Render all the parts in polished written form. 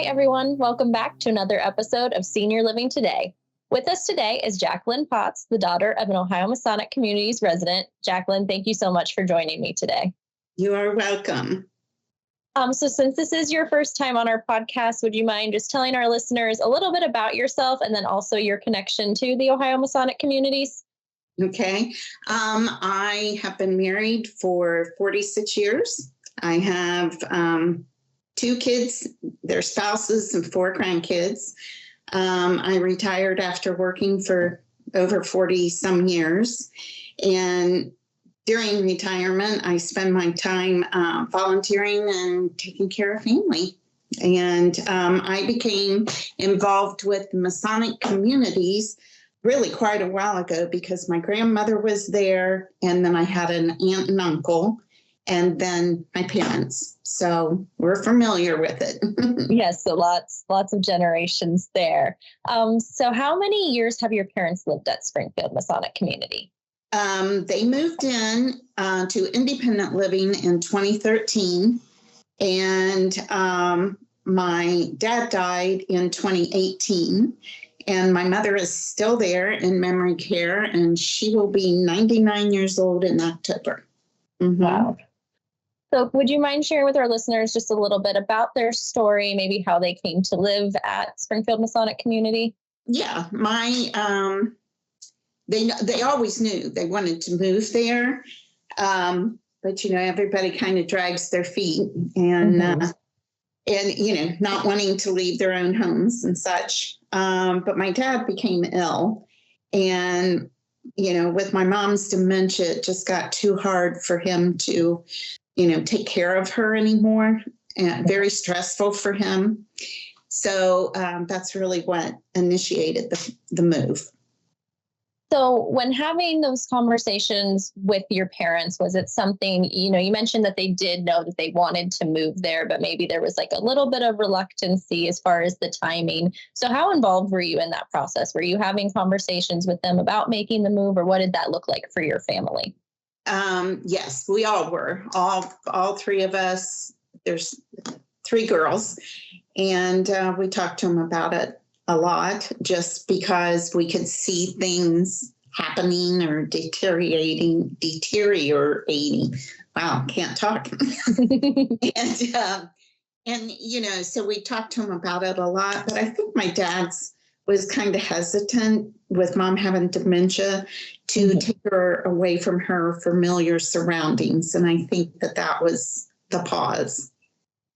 everyone. Welcome back to another episode of Senior Living Today. With us today is Jaclyn Potts, the daughter of an Ohio Masonic Community's resident. Jaclyn, thank you so much for joining me today. You are welcome. So since this is your first time on our podcast, would you mind just telling our listeners a little bit about yourself and then also your connection to the Ohio Masonic Communities? Okay. I have been married for 46 years. I have 2 kids, their spouses, and 4 grandkids. I retired after working for over 40 some years. And during retirement, I spend my time volunteering and taking care of family. And I became involved with Masonic communities really quite a while ago because my grandmother was there, and then I had an aunt and uncle, and then my parents. So we're familiar with it. Yes, so lots of generations there. So how many years have your parents lived at Springfield Masonic Community? They moved in to independent living in 2013, and my dad died in 2018, and my mother is still there in memory care, and she will be 99 years old in October. Mm-hmm. Wow. So would you mind sharing with our listeners just a little bit about their story, maybe how they came to live at Springfield Masonic Community? Yeah, they always knew they wanted to move there, but everybody kind of drags their feet and not wanting to leave their own homes and such. But my dad became ill, and with my mom's dementia, it just got too hard for him to take care of her anymore, and very stressful for him. So that's really what initiated the move. So when having those conversations with your parents, was it something, you mentioned that they did know that they wanted to move there, but maybe there was like a little bit of reluctancy as far as the timing. So how involved were you in that process? Were you having conversations with them about making the move, or what did that look like for your family? Yes, we all were. All 3 of us. There's 3 girls, and we talked to them about it a lot, just because we could see things happening or deteriorating. Wow, can't talk. and so we talked to him about it a lot. But I think my dad's was kind of hesitant, with mom having dementia, to take her away from her familiar surroundings. And I think that was the pause.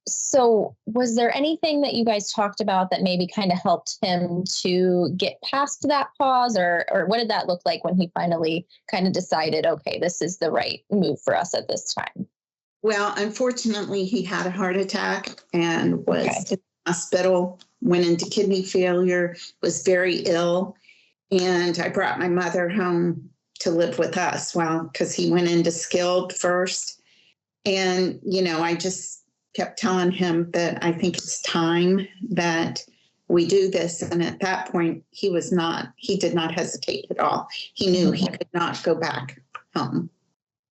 So was there anything that you guys talked about that maybe kind of helped him to get past that pause, or what did that look like when he finally kind of decided, okay, this is the right move for us at this time? Well, unfortunately, he had a heart attack and was in the hospital, went into kidney failure, was very ill. And I brought my mother home to live with us. Well, because he went into skilled first. And, I just kept telling him that I think it's time that we do this. And at that point, he did not hesitate at all. He knew he could not go back home.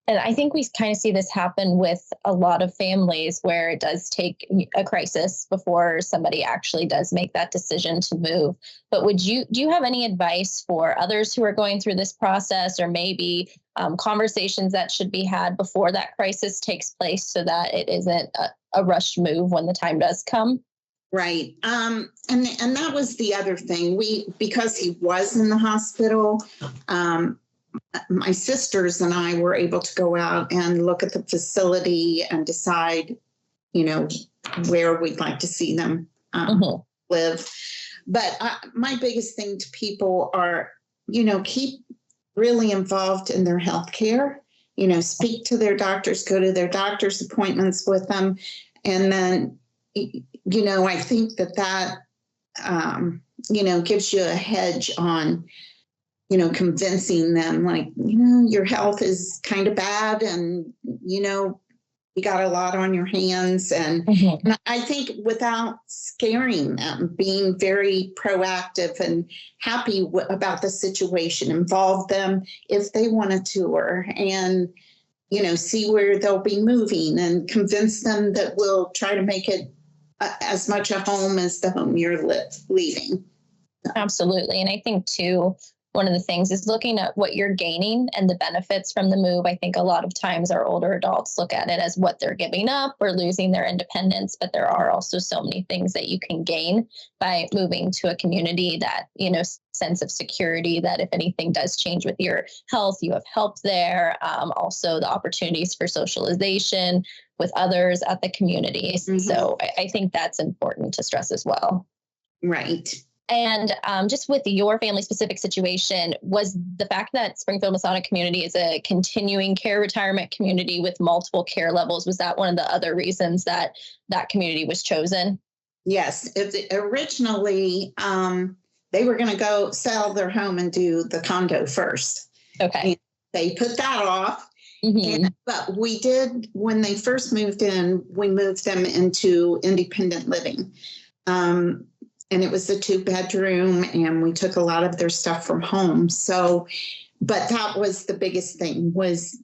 And I think we kind of see this happen with a lot of families, where it does take a crisis before somebody actually does make that decision to move. But do you have any advice for others who are going through this process, or maybe conversations that should be had before that crisis takes place, so that it isn't a rushed move when the time does come? Right. And that was the other thing. Because he was in the hospital, my sisters and I were able to go out and look at the facility and decide, where we'd like to see them live. But my biggest thing to people are, keep really involved in their health care, speak to their doctors, go to their doctor's appointments with them. And then, I think that gives you a hedge on, convincing them, like, your health is kind of bad, and, you got a lot on your hands. And I think without scaring them, being very proactive and happy about the situation, involve them if they want a tour, and, see where they'll be moving, and convince them that we'll try to make it as much a home as the home you're leaving. Absolutely. And I think too, one of the things is looking at what you're gaining and the benefits from the move. I think a lot of times our older adults look at it as what they're giving up or losing their independence, but there are also so many things that you can gain by moving to a community. That, sense of security, that if anything does change with your health, you have help there. Also the opportunities for socialization with others at the communities. Mm-hmm. So I think that's important to stress as well. Right. And just with your family specific situation, was the fact that Springfield Masonic Community is a continuing care retirement community with multiple care levels, was that one of the other reasons that that community was chosen? Yes. Originally, they were going to go sell their home and do the condo first. Okay. And they put that off. Mm-hmm. But we did, when they first moved in, we moved them into independent living. And it was a 2-bedroom, and we took a lot of their stuff from home. So, but that was the biggest thing was,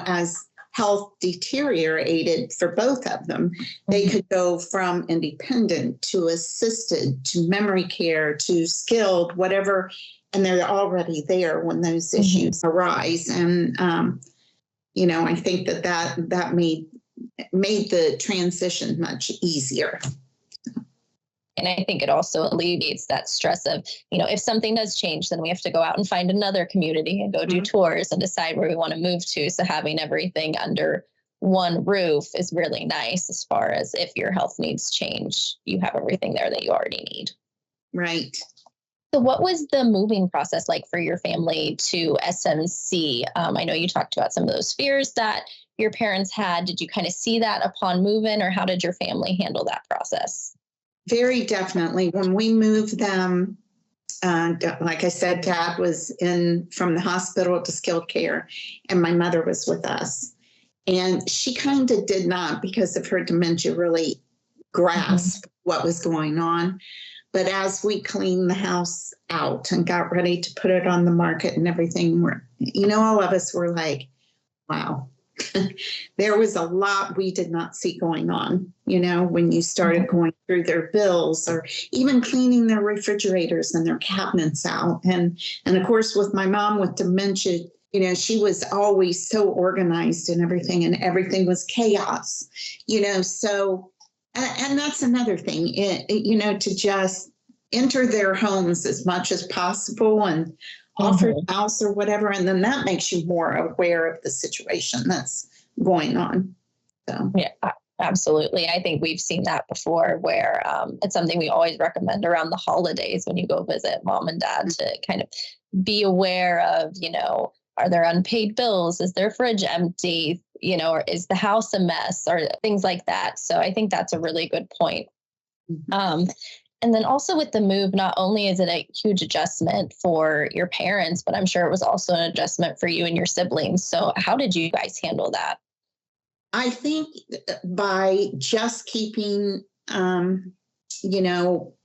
as health deteriorated for both of them, they could go from independent to assisted to memory care to skilled, whatever. And they're already there when those issues arise. And, I think that made the transition much easier. And I think it also alleviates that stress of, if something does change, then we have to go out and find another community and go do tours and decide where we want to move to. So having everything under one roof is really nice, as far as if your health needs change, you have everything there that you already need. Right. So what was the moving process like for your family to SMC? I know you talked about some of those fears that your parents had. Did you kind of see that upon move-in, or how did your family handle that process? Very definitely. When we moved them, like I said, Dad was in from the hospital to skilled care, and my mother was with us. And she kind of did not, because of her dementia, really grasp what was going on. But as we cleaned the house out and got ready to put it on the market and everything, all of us were like, wow. There was a lot we did not see going on, when you started going through their bills, or even cleaning their refrigerators and their cabinets out. And of course, with my mom with dementia, she was always so organized and everything was chaos, so, and that's another thing, to just enter their homes as much as possible and offer house or whatever. And then that makes you more aware of the situation that's going on. So. Yeah, absolutely. I think we've seen that before, where it's something we always recommend around the holidays when you go visit mom and dad, to kind of be aware of, are there unpaid bills? Is their fridge empty? Or is the house a mess, or things like that? So I think that's a really good point. And then also with the move, not only is it a huge adjustment for your parents, but I'm sure it was also an adjustment for you and your siblings. So how did you guys handle that? I think by just keeping,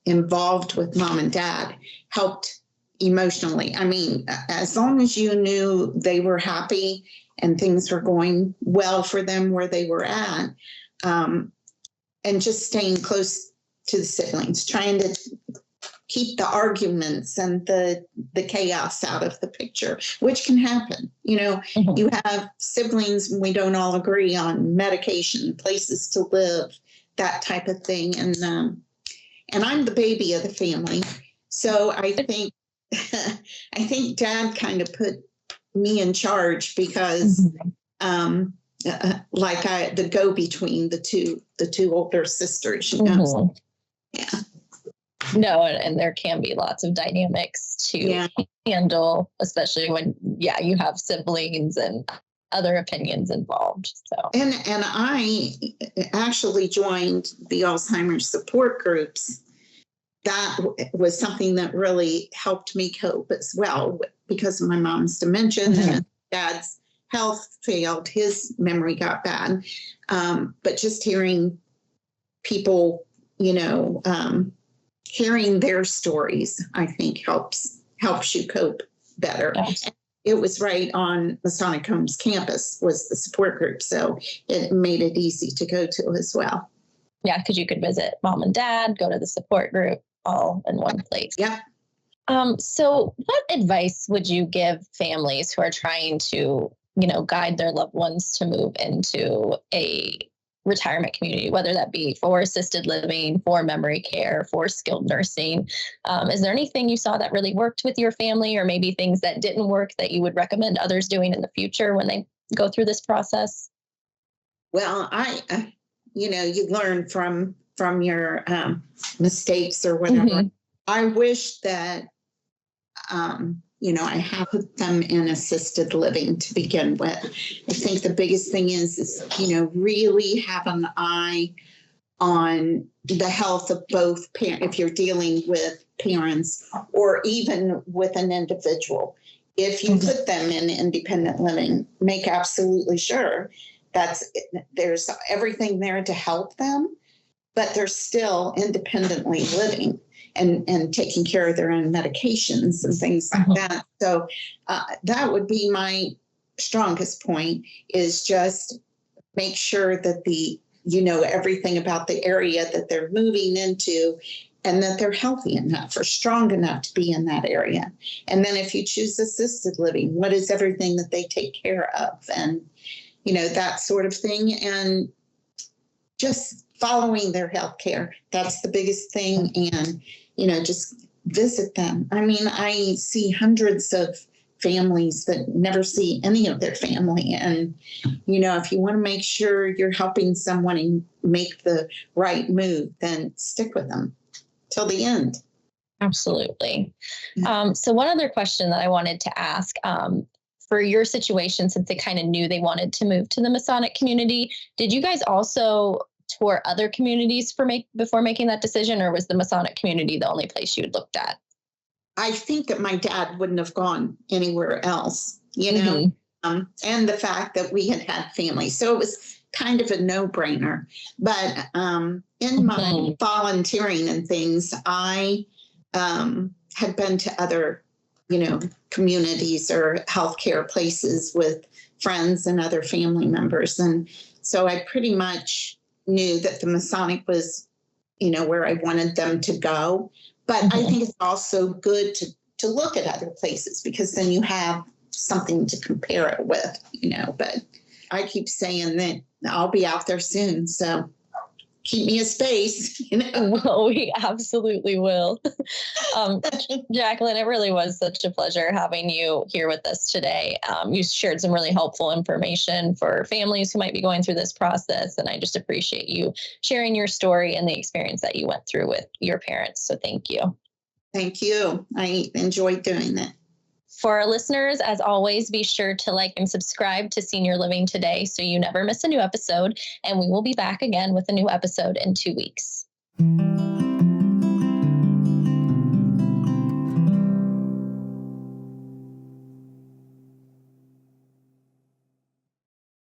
involved with mom and dad helped emotionally. I mean, as long as you knew they were happy and things were going well for them where they were at, and just staying close to the siblings, trying to keep the arguments and the chaos out of the picture, which can happen. You have siblings and we don't all agree on medication, places to live, that type of thing. And I'm the baby of the family. So I think Dad kind of put me in charge, because the go-between the two older sisters, Yeah. No, and there can be lots of dynamics to handle, especially when, you have siblings and other opinions involved. So, and I actually joined the Alzheimer's support groups. That was something that really helped me cope as well, because of my mom's dementia and Dad's health failed. His memory got bad. But just hearing people, hearing their stories, I think helps you cope better. Yes. It was right on Masonic Home's campus was the support group, so it made it easy to go to as well. Yeah, because you could visit mom and dad, go to the support group, all in one place. Yep. So what advice would you give families who are trying to, guide their loved ones to move into a retirement community, whether that be for assisted living, for memory care, for skilled nursing? Is there anything you saw that really worked with your family, or maybe things that didn't work that you would recommend others doing in the future when they go through this process? Well, you learn from your mistakes or whatever. Hmm. I wish that I have put them in assisted living to begin with. I think the biggest thing is really have an eye on the health of both parents, if you're dealing with parents or even with an individual. If you put them in independent living, make absolutely sure there's everything there to help them, but they're still independently living and taking care of their own medications and things like that. So that would be my strongest point, is just make sure that everything about the area that they're moving into, and that they're healthy enough or strong enough to be in that area. And then if you choose assisted living, what is everything that they take care of, and that sort of thing. And just following their health care. That's the biggest thing. And, just visit them. I mean, I see hundreds of families that never see any of their family. And, if you want to make sure you're helping someone and make the right move, then stick with them till the end. Absolutely. So one other question that I wanted to ask, for your situation, since they kind of knew they wanted to move to the Masonic community, did you guys also tour other communities before making that decision, or was the Masonic community the only place you had looked at? I think that my dad wouldn't have gone anywhere else, and the fact that we had family. So it was kind of a no-brainer. But in my volunteering and things, I had been to other, communities or healthcare places with friends and other family members. And so I pretty much knew that the Masonic was, where I wanted them to go. But I think it's also good to look at other places, because then you have something to compare it with, But I keep saying that I'll be out there soon. So keep me a space, Well, we absolutely will. Jaclyn, it really was such a pleasure having you here with us today. You shared some really helpful information for families who might be going through this process, and I just appreciate you sharing your story and the experience that you went through with your parents. So thank you. Thank you. I enjoyed doing that. For our listeners, as always, be sure to like and subscribe to Senior Living Today so you never miss a new episode. And we will be back again with a new episode in 2 weeks.